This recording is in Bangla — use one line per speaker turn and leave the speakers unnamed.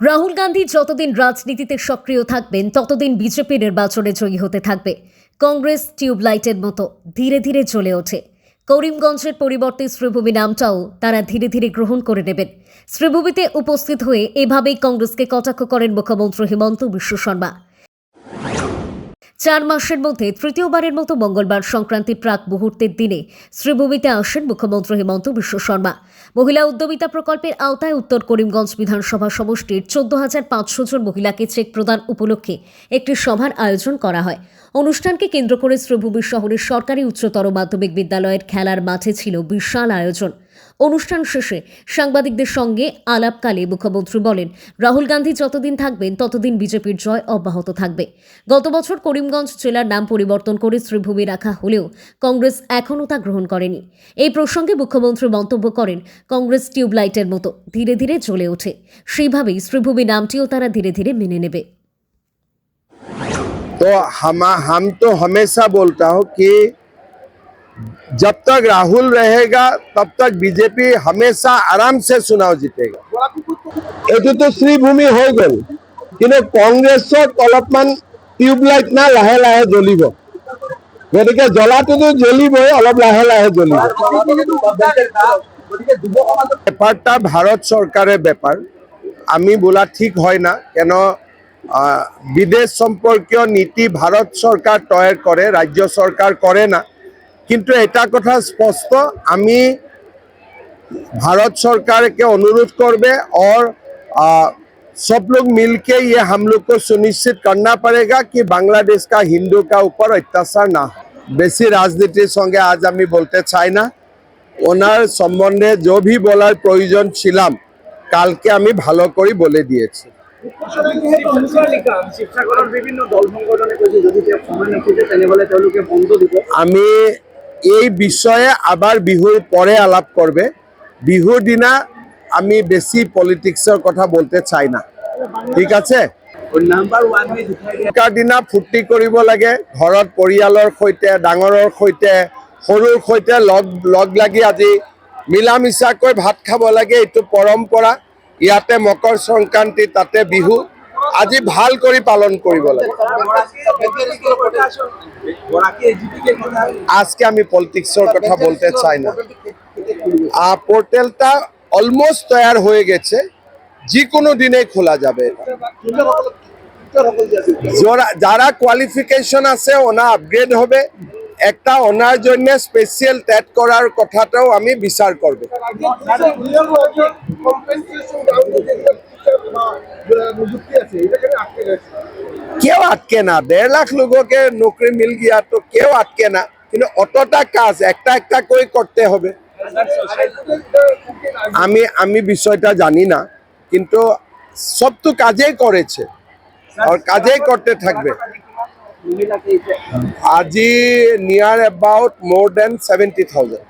রাহুল গান্ধী যতদিন রাজনীতিতে সক্রিয় থাকবেন ততদিন বিজেপি নির্বাচনে জয়ী হতে থাকবে। কংগ্রেস টিউবলাইটের মতো ধীরে ধীরে চলে ওঠে। করিমগঞ্জের পরিবর্তে শ্রীভূমি নামটাও তারা ধীরে ধীরে গ্রহণ করে নেবেন। শ্রীভূমিতে উপস্থিত হয়ে এভাবেই কংগ্রেসকে কটাক্ষ করেন মুখ্যমন্ত্রী হিমন্ত বিশ্ব শর্মা। 4 মাসের মধ্যে তৃতীয়বারের মতো মঙ্গলবার সংক্রান্তির প্রাক মুহূর্তের দিনে শ্রীভূমিতে আসেন মুখ্যমন্ত্রী হিমন্ত বিশ্ব শর্মা। মহিলা উদ্যমিতা প্রকল্পের আওতায় উত্তর করিমগঞ্জ বিধানসভা সমষ্টির 14,500 জন মহিলাকে চেক প্রদান উপলক্ষে একটি সভার আয়োজন করা হয়। অনুষ্ঠানকে কেন্দ্র করে শ্রীভূমি শহরের সরকারি উচ্চতর মাধ্যমিক বিদ্যালয়ের খেলার মাঠে ছিল বিশাল আয়োজন। অনুষ্ঠান শেষে সাংবাদিকদের সঙ্গে আলাপকালে মুখ্যমন্ত্রী বলেন, রাহুল গান্ধী যতদিন থাকবেন ততদিন বিজেপির জয় অব্যাহত থাকবে। গত বছর করিমগঞ্জ জেলার নাম পরিবর্তন করে শ্রীভূমি রাখা হলেও কংগ্রেস এখনও তা গ্রহণ করেনি। এই প্রসঙ্গে মুখ্যমন্ত্রী মন্তব্য করেন, কংগ্রেস টিউবলাইটের মতো ধীরে ধীরে জ্বলে ওঠে, সেইভাবেই শ্রীভূমি নামটিও তারা ধীরে ধীরে মেনে নেবে।
तो हम तो हमेशा बोलता हूं कि जब तक राहुल रहेगा तब तक बीजेपी हमेशा आराम से चुनाव जीतेगा। एटू तो श्रीभूमि हो गल किन्तु कांग्रेसत अलपमान टिউবলাইট ना लाहे लाहे জ্বলিব গতিকে জ্বলাটো তো জ্বলিবই অলপ লাহে লাহে জ্বলিব। ব্যাপারটা ভারত সরকারের ব্যাপার, আমি বলা ঠিক হয় না, কেন বিদেশ সম্পর্কীয় নীতি ভারত সরকার তৈরি করে, রাজ্য সরকার করে না। কিন্তু এটা কথা স্পষ্ট, আমি भारत सरकार के अनुरोध करबे और सब लोग मिलके ये हम लोग को सुनिश्चित करना पड़ेगा कि बांग्लादेश का हिंदू का ऊपर अत्याचार ना हो। बेसी राजनीतिर संगे आज आमी बोलते चाই না, ওনার সম্বন্ধে जो भी বলার প্রয়োজন ছিলাম কালকে আমি ভালো করে বলে দিয়েছি। আমি এই বিষয়ে আবার বিহুর পরে আলাপ করবে। বিহুর দিনা আমি বেশি পলিটিক্সের কথা বলতে চাই না, ঠিক আছে? দিনা ফূৰ্তি কৰিব লাগে, ঘৰত পৰিয়ালৰ সৈতে, ডাঙৰৰ সৈতে, সৰুৰ সৈতে লগ লাগি আজি মিলা মিছাকৈ ভাত খাব লাগে, এইটো পৰম্পৰা। ইয়াতে মকৰ সংক্ৰান্তি, তাতে বিহু, আজি ভাল কৰি পালন কৰিব লাগে। আজকে আমি পলিটিক্সের কথা বলতে চাই না। পোর্টালটা অলমোস্ট তৈরি হয়ে গেছে, যে কোনো দিনে খোলা যাবে। যারা কোয়ালিফিকেশন আছে ওনা আপগ্রেড হবে, একটা ওনার জন্য স্পেশাল টেট করার কথাটাও আমি বিচার করব। কেউ আটকে না, 1.5 লাখ লোককে নৌকরি মিল গিয়া তো কেউ আটকে না, কিন্তু অতটা কাজ একটা একটা করে করতে হবে। আমি বিষয়টা জানি না, কিন্তু সব তো কাজেই করেছে আর কাজেই করতে থাকবে। আজি নিয়ার অ্যাবাউট মোর দেন 70,000।